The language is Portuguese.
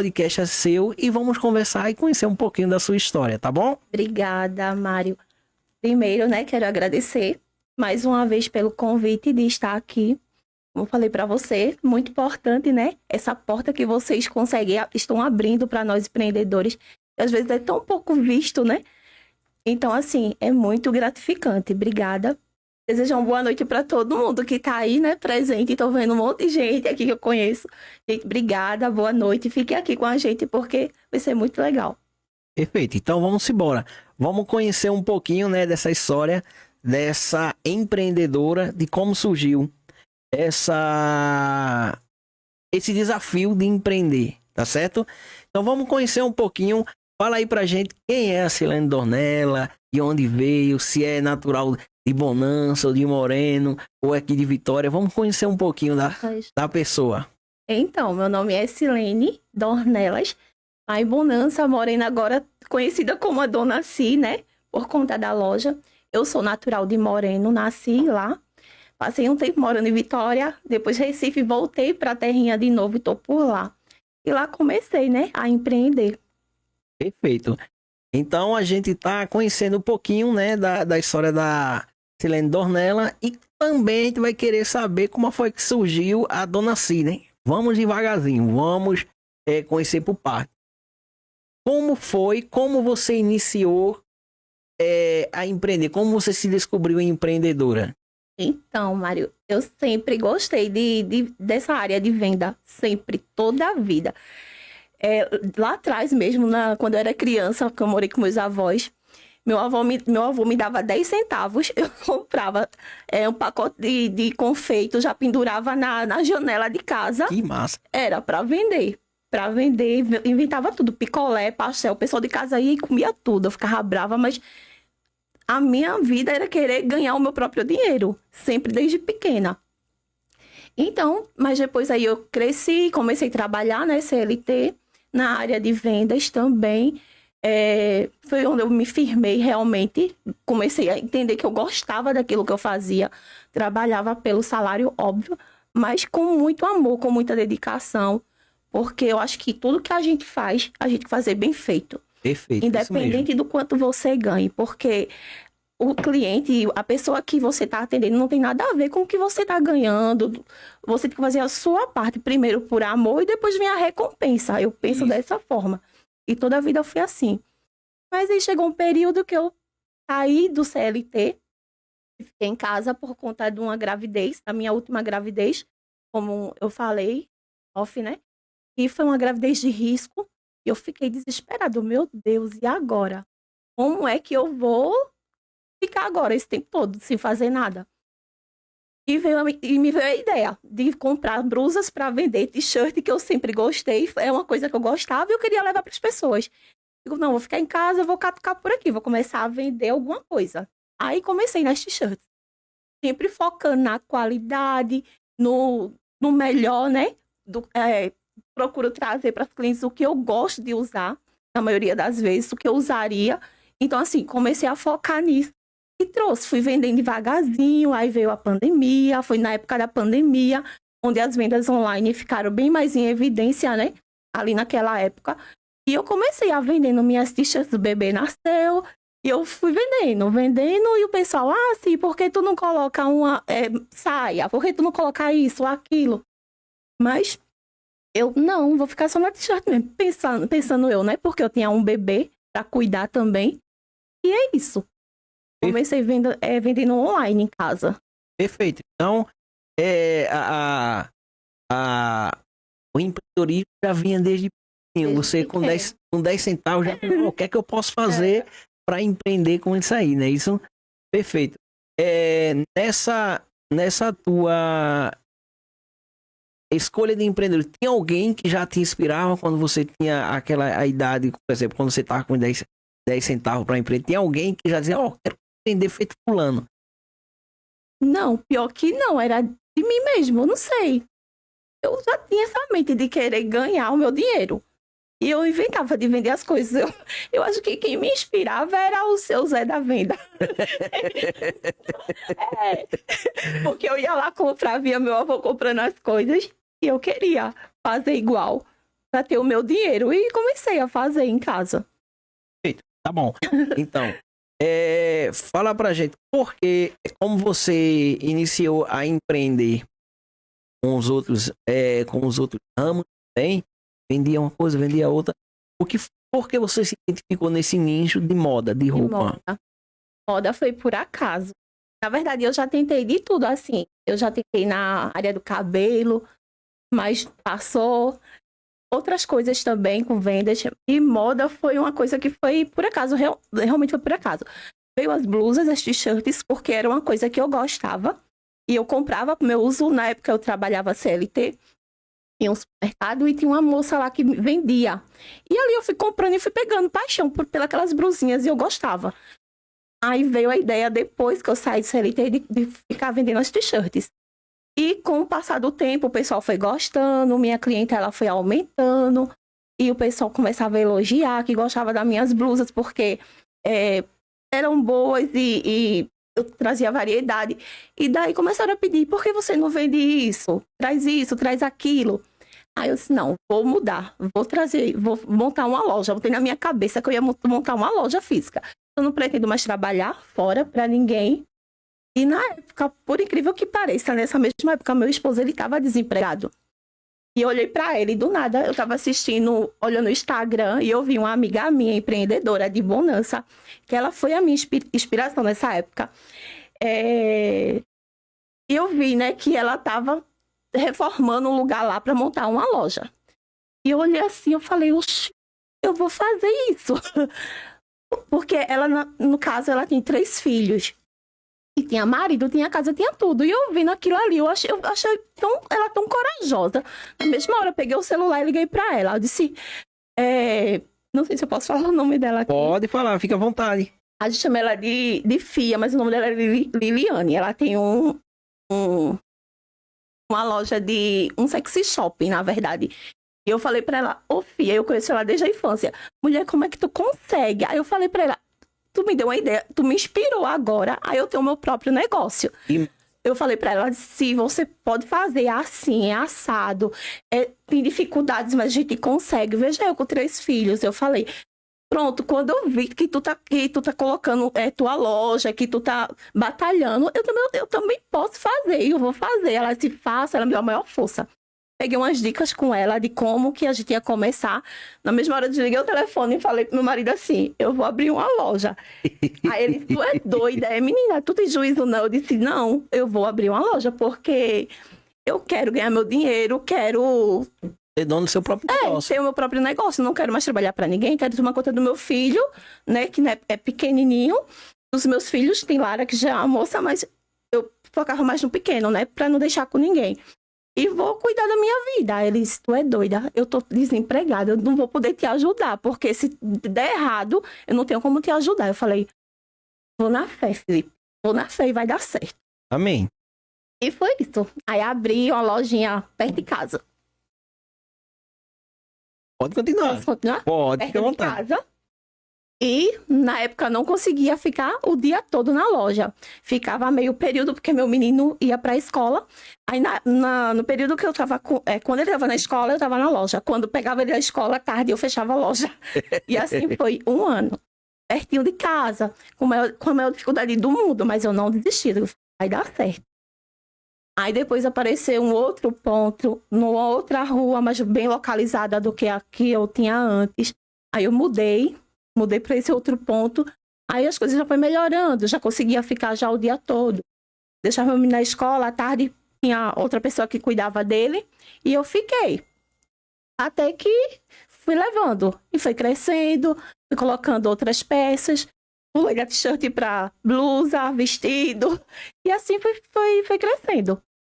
podcast é seu e vamos conversar e conhecer um pouquinho da sua história, tá bom? Obrigada, Mário. Primeiro, né, quero agradecer mais uma vez pelo convite de estar aqui. Como eu falei para você, muito importante, né? Essa porta que vocês estão abrindo para nós empreendedores, que às vezes é tão pouco visto, né? Então, assim, é muito gratificante. Obrigada. Desejo uma boa noite para todo mundo que está aí, né, presente. Estou vendo um monte de gente aqui que eu conheço. Gente, obrigada, boa noite. Fique aqui com a gente porque vai ser muito legal. Perfeito, então vamos embora. Vamos conhecer um pouquinho, né, dessa história, dessa empreendedora, de como surgiu esse desafio de empreender, tá certo? Então vamos conhecer um pouquinho. Fala aí pra gente quem é a Silene Dornella, de onde veio, se é natural de Bonança ou de Moreno, ou aqui de Vitória. Vamos conhecer um pouquinho da pessoa. Então, meu nome é Silene Dornelas, a Bonança Morena, agora conhecida como a Dona Si, né? Por conta da loja. Eu sou natural de Moreno, nasci lá. Passei um tempo morando em Vitória, depois Recife, voltei para a terrinha de novo e tô por lá. E lá comecei, né, a empreender. Perfeito. Então a gente tá conhecendo um pouquinho, né, da história da Silene Dornella e também a gente vai querer saber como foi que surgiu a Dona Si, né? Vamos devagarzinho, vamos conhecer por parte. Como você iniciou a empreender? Como você se descobriu empreendedora? Então, Mário, eu sempre gostei dessa área de venda, sempre, toda a vida. Lá atrás mesmo, quando eu era criança, que eu morei com meus avós, meu avô me dava 10 centavos, eu comprava um pacote de confeito, já pendurava na janela de casa. Que massa! Era para vender. Para vender, inventava tudo, picolé, pastel, o pessoal de casa ia e comia tudo, eu ficava brava, mas a minha vida era querer ganhar o meu próprio dinheiro, sempre desde pequena. Então, mas depois aí eu cresci, comecei a trabalhar, né, CLT, na área de vendas também. Foi onde eu me firmei realmente, comecei a entender que eu gostava daquilo que eu fazia, trabalhava pelo salário, óbvio, mas com muito amor, com muita dedicação, porque eu acho que tudo que a gente faz, a gente tem que fazer bem feito. Perfeito. Independente do quanto você ganhe, porque o cliente, a pessoa que você está atendendo não tem nada a ver com o que você está ganhando. Você tem que fazer a sua parte primeiro por amor e depois vem a recompensa. Eu penso dessa forma. E toda a vida eu fui assim. Mas aí chegou um período que eu saí do CLT, fiquei em casa por conta de uma gravidez, da minha última gravidez, como eu falei, off, né? E foi uma gravidez de risco. E eu fiquei desesperada. Meu Deus, e agora? Como é que eu vou ficar agora esse tempo todo sem fazer nada? E me veio a ideia de comprar blusas para vender, t-shirt, que eu sempre gostei. É uma coisa que eu gostava e eu queria levar para as pessoas. Digo, não, vou ficar em casa, vou catucar por aqui, vou começar a vender alguma coisa. Aí comecei nas t-shirts. Sempre focando na qualidade, no melhor, né? Procuro trazer para os clientes o que eu gosto de usar, na maioria das vezes, o que eu usaria. Então, assim, comecei a focar nisso e trouxe. Fui vendendo devagarzinho, aí veio a pandemia, foi na época da pandemia, onde as vendas online ficaram bem mais em evidência, né? Ali naquela época. E eu comecei a vendendo minhas t-shirts do bebê nasceu, e eu fui vendendo, e o pessoal, sim, por que tu não coloca uma saia? Por que tu não coloca isso ou aquilo? Mas eu não, vou ficar só na t-shirt mesmo, pensando eu, né? Porque eu tinha um bebê para cuidar também. E é isso. Comecei vendendo online em casa. Perfeito. Então, o empreendedorismo já vinha desde pequeno. Você com 10 centavos já pensou, o que é que eu posso fazer para empreender com isso aí, né? Isso, perfeito. Nessa tua escolha de empreendedor, tinha alguém que já te inspirava quando você tinha a idade, por exemplo, quando você estava com 10 centavos para empreender, tinha alguém que já dizia, quero empreender feito fulano? Não, pior que não, era de mim mesmo, eu não sei. Eu já tinha essa mente de querer ganhar o meu dinheiro. E eu inventava de vender as coisas. Eu acho que quem me inspirava era o seu Zé da Venda. Porque eu ia lá comprar, via meu avô comprando as coisas e eu queria fazer igual. para ter o meu dinheiro. E comecei a fazer em casa. Tá bom. Então, fala pra gente, porque como você iniciou a empreender com os outros ramos, tem, vendia uma coisa, vendia outra. Por que você se identificou nesse nicho de moda, de roupa? Moda foi por acaso. Na verdade, eu já tentei de tudo, assim. Eu já tentei na área do cabelo, mas passou. Outras coisas também com vendas. E moda foi uma coisa que foi por acaso, realmente foi por acaso. Veio as blusas, as t-shirts, porque era uma coisa que eu gostava. E eu comprava para o meu uso. Na época eu trabalhava CLT em um supermercado e tinha uma moça lá que vendia. E ali eu fui comprando e fui pegando paixão pelas blusinhas e eu gostava. Aí veio a ideia, depois que eu saí do CLT, de ficar vendendo as t-shirts. E com o passar do tempo, o pessoal foi gostando, minha clientela foi aumentando, e o pessoal começava a elogiar, que gostava das minhas blusas, porque eram boas e eu trazia variedade. E daí começaram a pedir, por que você não vende isso? Traz aquilo. Aí eu disse, não, vou mudar, vou montar uma loja. Botei na minha cabeça que eu ia montar uma loja física. Eu não pretendo mais trabalhar fora para ninguém. E na época, por incrível que pareça, nessa mesma época, meu esposo, ele estava desempregado. E eu olhei para ele, do nada, eu estava olhando o Instagram, e eu vi uma amiga minha, empreendedora de Bonança, que ela foi a minha inspiração nessa época. E eu vi, né, que ela estava reformando um lugar lá para montar uma loja. E eu olhei assim, eu falei, oxi, eu vou fazer isso. Porque ela, no caso, ela tem 3 filhos. E tinha marido, tinha casa, tinha tudo. E eu vendo aquilo ali, eu achei ela tão corajosa. Na mesma hora, eu peguei o celular e liguei pra ela. Eu disse, não sei se eu posso falar o nome dela aqui. Pode falar, fica à vontade. A gente chama ela de Fia, mas o nome dela é Liliane. Ela tem uma loja um sexy shopping, na verdade. E eu falei pra ela, Fia, eu conheço ela desde a infância. Mulher, como é que tu consegue? Aí eu falei pra ela, tu me deu uma ideia, tu me inspirou agora, aí eu tenho o meu próprio negócio. Eu falei pra ela, se você pode fazer assim, é assado, tem dificuldades, mas a gente consegue. Veja, eu com 3 filhos, eu falei, pronto, quando eu vi que tu tá colocando tua loja, que tu tá batalhando, eu também posso fazer, e eu vou fazer. Ela se faça, ela me deu a maior força. Peguei umas dicas com ela de como que a gente ia começar. Na mesma hora, eu desliguei o telefone e falei pro meu marido assim, eu vou abrir uma loja. Aí ele, tu é doida, menina, tu tem juízo não? Eu disse, não, eu vou abrir uma loja, porque eu quero ganhar meu dinheiro, quero... Ser dono do seu próprio negócio. Ter o meu próprio negócio, não quero mais trabalhar para ninguém, quero tomar conta do meu filho, né, que é pequenininho. Dos meus filhos, tem Lara, que já é uma moça, mas eu focava mais no pequeno, né, para não deixar com ninguém. E vou cuidar da minha vida. Aí ele disse, tu é doida, eu tô desempregada, eu não vou poder te ajudar, porque se der errado, eu não tenho como te ajudar. Eu falei, vou na fé, Felipe, vou na fé e vai dar certo. Amém. E foi isso. Aí abri uma lojinha perto de casa. Pode continuar. Posso continuar? Pode, fica à Perto de vontade. casa. E, na época, não conseguia ficar o dia todo na loja. Ficava meio período, porque meu menino ia para a escola. Aí, no período que eu estava... quando ele estava na escola, eu estava na loja. Quando pegava ele da escola, à tarde, eu fechava a loja. E assim foi 1 ano. Pertinho de casa, com a maior dificuldade do mundo. Mas eu não desisti. Vai dar certo. Aí, depois apareceu um outro ponto, numa outra rua, mas bem localizada do que a que eu tinha antes. Aí, eu mudei para esse outro ponto, aí as coisas já foi melhorando, já conseguia ficar já o dia todo. Deixava eu ir na escola, à tarde tinha outra pessoa que cuidava dele, e eu fiquei. Até que fui levando, e foi crescendo, fui colocando outras peças, pulei da t-shirt para blusa, vestido, e assim foi crescendo.